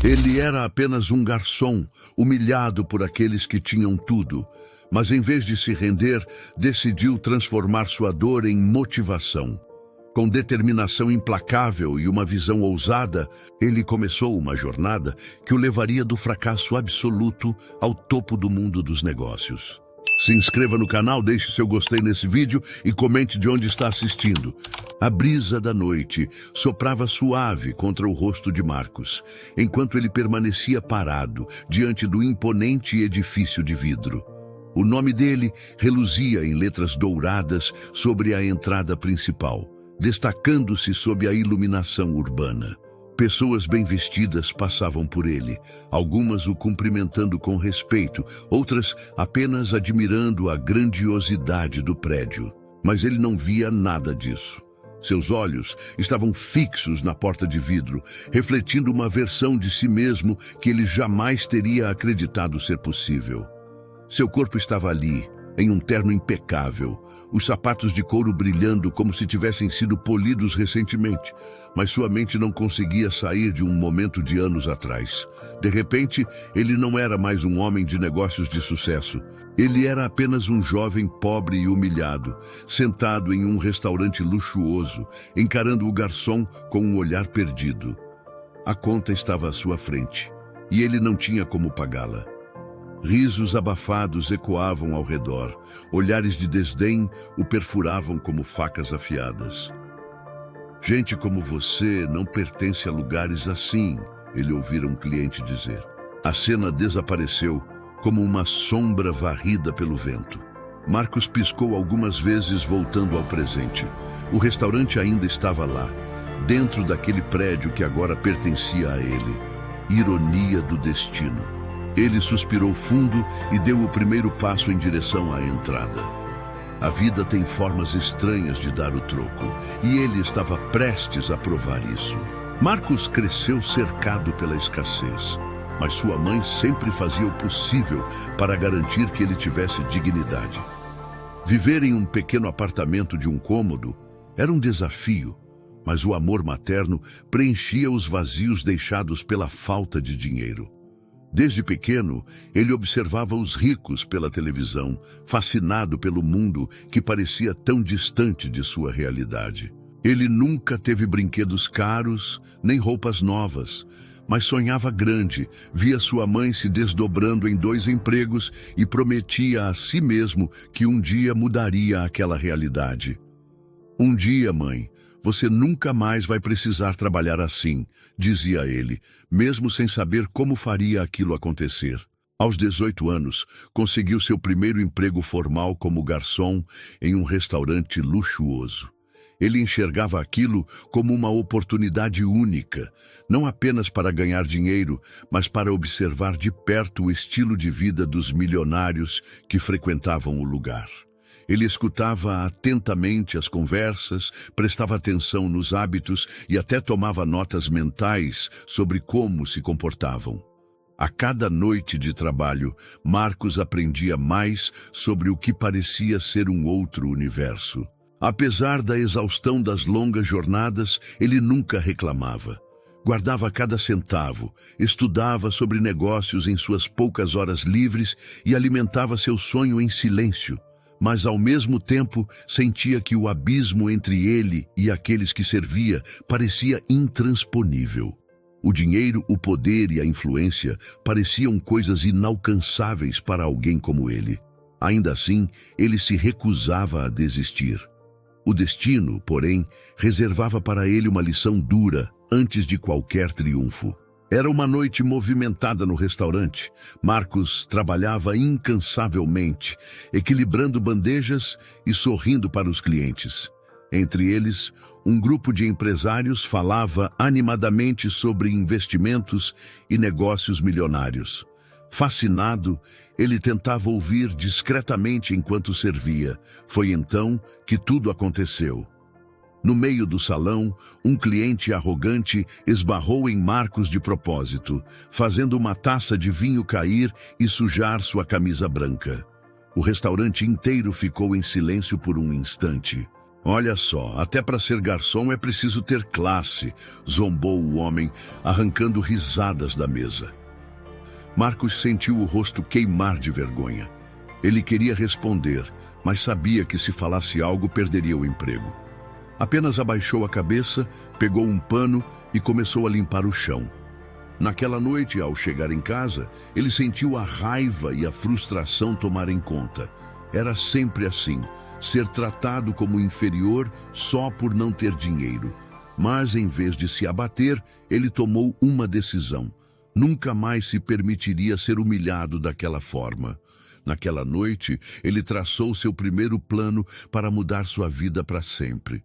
Ele era apenas um garçom, humilhado por aqueles que tinham tudo, mas em vez de se render, decidiu transformar sua dor em motivação. Com determinação implacável e uma visão ousada, ele começou uma jornada que o levaria do fracasso absoluto ao topo do mundo dos negócios. Se inscreva no canal, deixe seu gostei nesse vídeo e comente de onde está assistindo. A brisa da noite soprava suave contra o rosto de Marcos, enquanto ele permanecia parado diante do imponente edifício de vidro. O nome dele reluzia em letras douradas sobre a entrada principal, destacando-se sob a iluminação urbana. Pessoas bem vestidas passavam por ele, algumas o cumprimentando com respeito, outras apenas admirando a grandiosidade do prédio. Mas ele não via nada disso. Seus olhos estavam fixos na porta de vidro, refletindo uma versão de si mesmo que ele jamais teria acreditado ser possível. Seu corpo estava ali, em um terno impecável, os sapatos de couro brilhando como se tivessem sido polidos recentemente, mas sua mente não conseguia sair de um momento de anos atrás. De repente, ele não era mais um homem de negócios de sucesso. Ele era apenas um jovem pobre e humilhado, sentado em um restaurante luxuoso, encarando o garçom com um olhar perdido. A conta estava à sua frente, e ele não tinha como pagá-la. Risos abafados ecoavam ao redor, olhares de desdém o perfuravam como facas afiadas. Gente como você não pertence a lugares assim, ele ouvira um cliente dizer. A cena desapareceu como uma sombra varrida pelo vento. Marcos piscou algumas vezes voltando ao presente. O restaurante ainda estava lá, dentro daquele prédio que agora pertencia a ele. Ironia do destino. Ele suspirou fundo e deu o primeiro passo em direção à entrada. A vida tem formas estranhas de dar o troco, e ele estava prestes a provar isso. Marcos cresceu cercado pela escassez, mas sua mãe sempre fazia o possível para garantir que ele tivesse dignidade. Viver em um pequeno apartamento de um cômodo era um desafio, mas o amor materno preenchia os vazios deixados pela falta de dinheiro. Desde pequeno, ele observava os ricos pela televisão, fascinado pelo mundo que parecia tão distante de sua realidade. Ele nunca teve brinquedos caros, nem roupas novas, mas sonhava grande, via sua mãe se desdobrando em 2 empregos e prometia a si mesmo que um dia mudaria aquela realidade. Um dia, mãe, você nunca mais vai precisar trabalhar assim, dizia ele, mesmo sem saber como faria aquilo acontecer. Aos 18 anos, conseguiu seu primeiro emprego formal como garçom em um restaurante luxuoso. Ele enxergava aquilo como uma oportunidade única, não apenas para ganhar dinheiro, mas para observar de perto o estilo de vida dos milionários que frequentavam o lugar. Ele escutava atentamente as conversas, prestava atenção nos hábitos e até tomava notas mentais sobre como se comportavam. A cada noite de trabalho, Marcos aprendia mais sobre o que parecia ser um outro universo. Apesar da exaustão das longas jornadas, ele nunca reclamava. Guardava cada centavo, estudava sobre negócios em suas poucas horas livres e alimentava seu sonho em silêncio. Mas, ao mesmo tempo, sentia que o abismo entre ele e aqueles que servia parecia intransponível. O dinheiro, o poder e a influência pareciam coisas inalcançáveis para alguém como ele. Ainda assim, ele se recusava a desistir. O destino, porém, reservava para ele uma lição dura antes de qualquer triunfo. Era uma noite movimentada no restaurante. Marcos trabalhava incansavelmente, equilibrando bandejas e sorrindo para os clientes. Entre eles, um grupo de empresários falava animadamente sobre investimentos e negócios milionários. Fascinado, ele tentava ouvir discretamente enquanto servia. Foi então que tudo aconteceu. No meio do salão, um cliente arrogante esbarrou em Marcos de propósito, fazendo uma taça de vinho cair e sujar sua camisa branca. O restaurante inteiro ficou em silêncio por um instante. Olha só, até para ser garçom é preciso ter classe, zombou o homem, arrancando risadas da mesa. Marcos sentiu o rosto queimar de vergonha. Ele queria responder, mas sabia que se falasse algo perderia o emprego. Apenas abaixou a cabeça, pegou um pano e começou a limpar o chão. Naquela noite, ao chegar em casa, ele sentiu a raiva e a frustração tomarem conta. Era sempre assim, ser tratado como inferior só por não ter dinheiro. Mas, em vez de se abater, ele tomou uma decisão. Nunca mais se permitiria ser humilhado daquela forma. Naquela noite, ele traçou seu primeiro plano para mudar sua vida para sempre.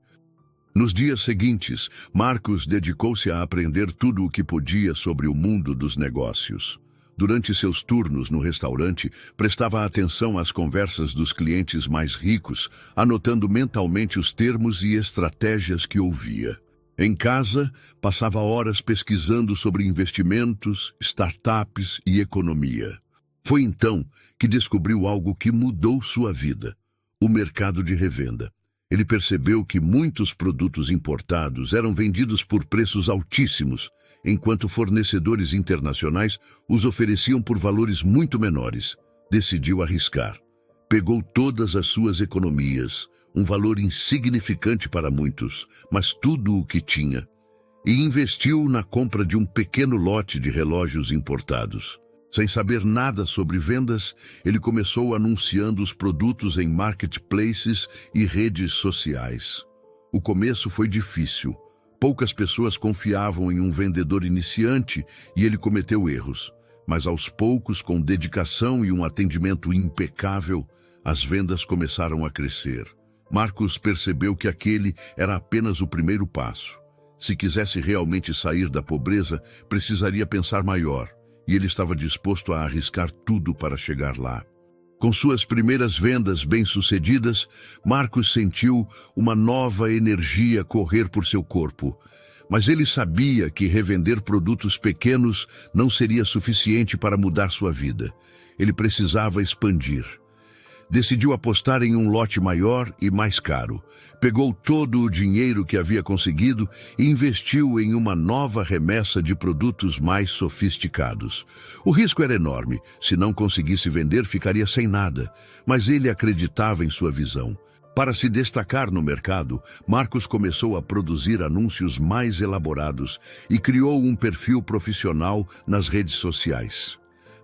Nos dias seguintes, Marcos dedicou-se a aprender tudo o que podia sobre o mundo dos negócios. Durante seus turnos no restaurante, prestava atenção às conversas dos clientes mais ricos, anotando mentalmente os termos e estratégias que ouvia. Em casa, passava horas pesquisando sobre investimentos, startups e economia. Foi então que descobriu algo que mudou sua vida: o mercado de revenda. Ele percebeu que muitos produtos importados eram vendidos por preços altíssimos, enquanto fornecedores internacionais os ofereciam por valores muito menores. Decidiu arriscar. Pegou todas as suas economias, um valor insignificante para muitos, mas tudo o que tinha, e investiu na compra de um pequeno lote de relógios importados. Sem saber nada sobre vendas, ele começou anunciando os produtos em marketplaces e redes sociais. O começo foi difícil. Poucas pessoas confiavam em um vendedor iniciante e ele cometeu erros. Mas aos poucos, com dedicação e um atendimento impecável, as vendas começaram a crescer. Marcos percebeu que aquele era apenas o primeiro passo. Se quisesse realmente sair da pobreza, precisaria pensar maior. E ele estava disposto a arriscar tudo para chegar lá. Com suas primeiras vendas bem-sucedidas, Marcos sentiu uma nova energia correr por seu corpo. Mas ele sabia que revender produtos pequenos não seria suficiente para mudar sua vida. Ele precisava expandir. Decidiu apostar em um lote maior e mais caro. Pegou todo o dinheiro que havia conseguido e investiu em uma nova remessa de produtos mais sofisticados. O risco era enorme. Se não conseguisse vender, ficaria sem nada. Mas ele acreditava em sua visão. Para se destacar no mercado, Marcos começou a produzir anúncios mais elaborados e criou um perfil profissional nas redes sociais.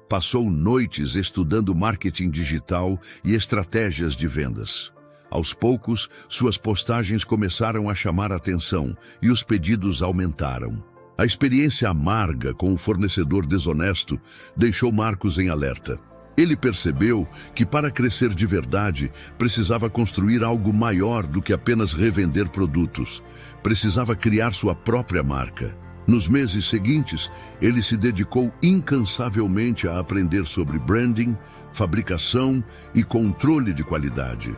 Passou noites estudando marketing digital e estratégias de vendas. Aos poucos, suas postagens começaram a chamar a atenção e os pedidos aumentaram. A experiência amarga com o fornecedor desonesto deixou Marcos em alerta. Ele percebeu que para crescer de verdade, precisava construir algo maior do que apenas revender produtos. Precisava criar sua própria marca. Nos meses seguintes, ele se dedicou incansavelmente a aprender sobre branding, fabricação e controle de qualidade.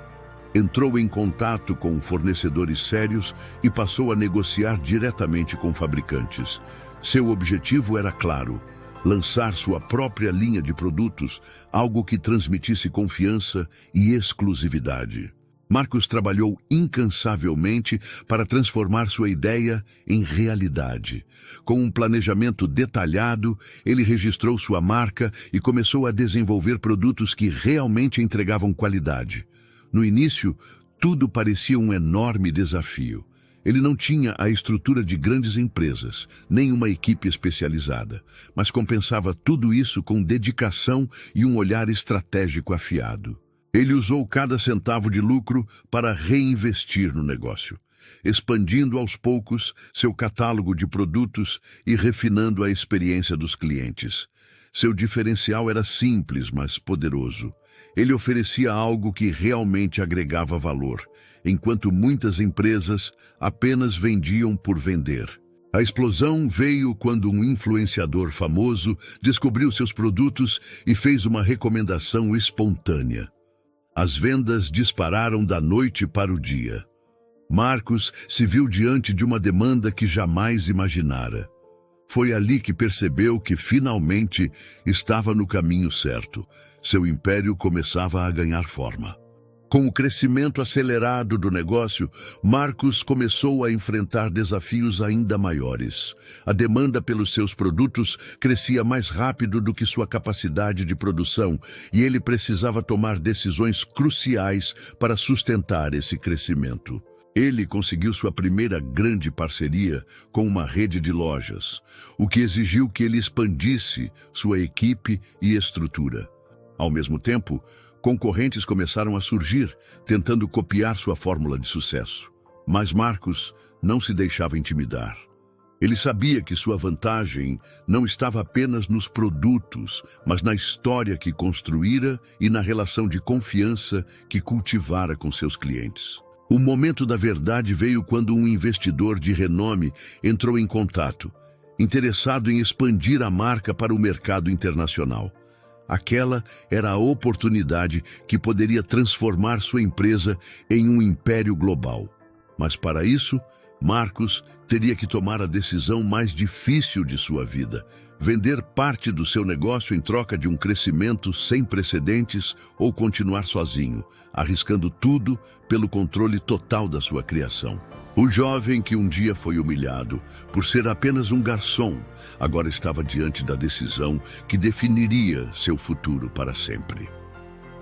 Entrou em contato com fornecedores sérios e passou a negociar diretamente com fabricantes. Seu objetivo era claro: lançar sua própria linha de produtos, algo que transmitisse confiança e exclusividade. Marcos trabalhou incansavelmente para transformar sua ideia em realidade. Com um planejamento detalhado, ele registrou sua marca e começou a desenvolver produtos que realmente entregavam qualidade. No início, tudo parecia um enorme desafio. Ele não tinha a estrutura de grandes empresas, nem uma equipe especializada, mas compensava tudo isso com dedicação e um olhar estratégico afiado. Ele usou cada centavo de lucro para reinvestir no negócio, expandindo aos poucos seu catálogo de produtos e refinando a experiência dos clientes. Seu diferencial era simples, mas poderoso. Ele oferecia algo que realmente agregava valor, enquanto muitas empresas apenas vendiam por vender. A explosão veio quando um influenciador famoso descobriu seus produtos e fez uma recomendação espontânea. As vendas dispararam da noite para o dia. Marcos se viu diante de uma demanda que jamais imaginara. Foi ali que percebeu que finalmente estava no caminho certo. Seu império começava a ganhar forma. Com o crescimento acelerado do negócio, Marcos começou a enfrentar desafios ainda maiores. A demanda pelos seus produtos crescia mais rápido do que sua capacidade de produção e ele precisava tomar decisões cruciais para sustentar esse crescimento. Ele conseguiu sua primeira grande parceria com uma rede de lojas, o que exigiu que ele expandisse sua equipe e estrutura. Ao mesmo tempo, concorrentes começaram a surgir, tentando copiar sua fórmula de sucesso. Mas Marcos não se deixava intimidar. Ele sabia que sua vantagem não estava apenas nos produtos, mas na história que construíra e na relação de confiança que cultivara com seus clientes. O momento da verdade veio quando um investidor de renome entrou em contato, interessado em expandir a marca para o mercado internacional. Aquela era a oportunidade que poderia transformar sua empresa em um império global. Mas para isso, Marcos teria que tomar a decisão mais difícil de sua vida: vender parte do seu negócio em troca de um crescimento sem precedentes ou continuar sozinho, arriscando tudo pelo controle total da sua criação. O jovem que um dia foi humilhado por ser apenas um garçom, agora estava diante da decisão que definiria seu futuro para sempre.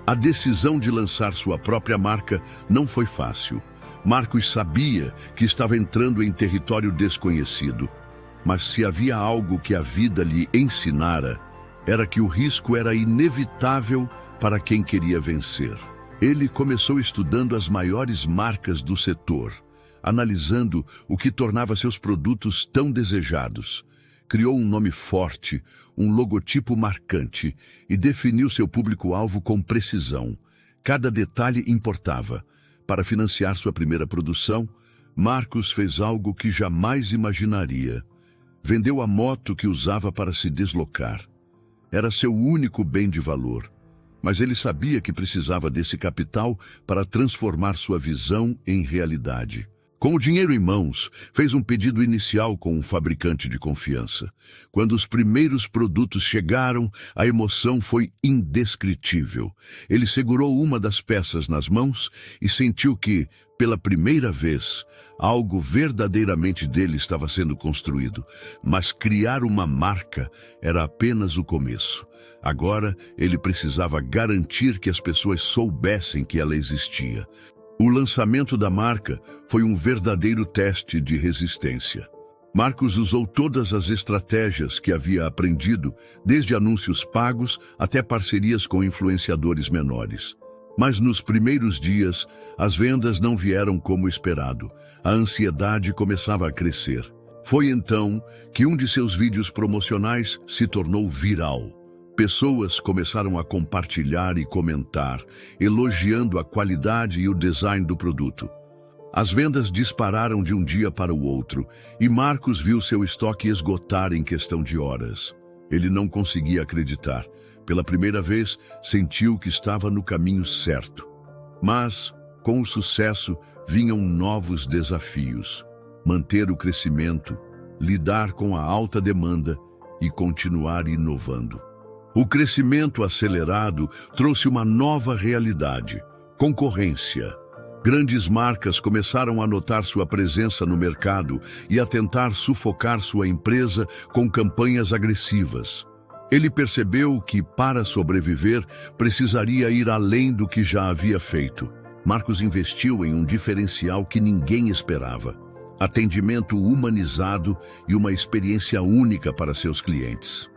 A decisão de lançar sua própria marca não foi fácil. Marcos sabia que estava entrando em território desconhecido, mas se havia algo que a vida lhe ensinara, era que o risco era inevitável para quem queria vencer. Ele começou estudando as maiores marcas do setor, analisando o que tornava seus produtos tão desejados. Criou um nome forte, um logotipo marcante e definiu seu público-alvo com precisão. Cada detalhe importava. Para financiar sua primeira produção, Marcos fez algo que jamais imaginaria. Vendeu a moto que usava para se deslocar. Era seu único bem de valor, mas ele sabia que precisava desse capital para transformar sua visão em realidade. Com o dinheiro em mãos, fez um pedido inicial com um fabricante de confiança. Quando os primeiros produtos chegaram, a emoção foi indescritível. Ele segurou uma das peças nas mãos e sentiu que, pela primeira vez, algo verdadeiramente dele estava sendo construído. Mas criar uma marca era apenas o começo. Agora, ele precisava garantir que as pessoas soubessem que ela existia. O lançamento da marca foi um verdadeiro teste de resistência. Marcos usou todas as estratégias que havia aprendido, desde anúncios pagos até parcerias com influenciadores menores. Mas nos primeiros dias, as vendas não vieram como esperado. A ansiedade começava a crescer. Foi então que um de seus vídeos promocionais se tornou viral. Pessoas começaram a compartilhar e comentar, elogiando a qualidade e o design do produto. As vendas dispararam de um dia para o outro, e Marcos viu seu estoque esgotar em questão de horas. Ele não conseguia acreditar. Pela primeira vez, sentiu que estava no caminho certo. Mas, com o sucesso, vinham novos desafios: manter o crescimento, lidar com a alta demanda e continuar inovando. O crescimento acelerado trouxe uma nova realidade: concorrência. Grandes marcas começaram a notar sua presença no mercado e a tentar sufocar sua empresa com campanhas agressivas. Ele percebeu que, para sobreviver, precisaria ir além do que já havia feito. Marcos investiu em um diferencial que ninguém esperava: atendimento humanizado e uma experiência única para seus clientes.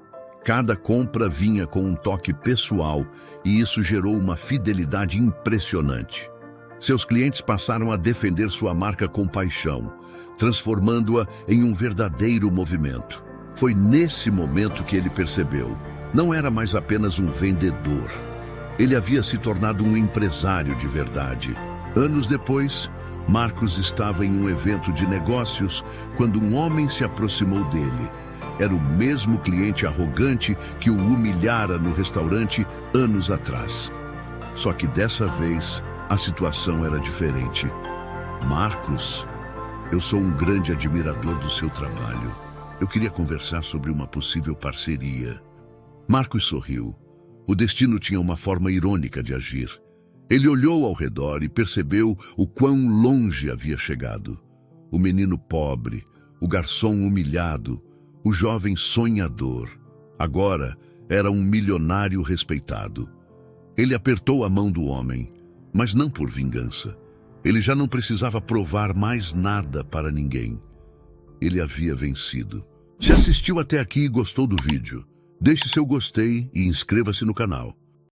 Cada compra vinha com um toque pessoal e isso gerou uma fidelidade impressionante. Seus clientes passaram a defender sua marca com paixão, transformando-a em um verdadeiro movimento. Foi nesse momento que ele percebeu: não era mais apenas um vendedor. Ele havia se tornado um empresário de verdade. Anos depois, Marcos estava em um evento de negócios quando um homem se aproximou dele. Era o mesmo cliente arrogante que o humilhara no restaurante anos atrás. Só que dessa vez, a situação era diferente. Marcos, eu sou um grande admirador do seu trabalho. Eu queria conversar sobre uma possível parceria. Marcos sorriu. O destino tinha uma forma irônica de agir. Ele olhou ao redor e percebeu o quão longe havia chegado. O menino pobre, o garçom humilhado, o jovem sonhador. Agora era um milionário respeitado. Ele apertou a mão do homem, mas não por vingança. Ele já não precisava provar mais nada para ninguém. Ele havia vencido. Se assistiu até aqui e gostou do vídeo, deixe seu gostei e inscreva-se no canal.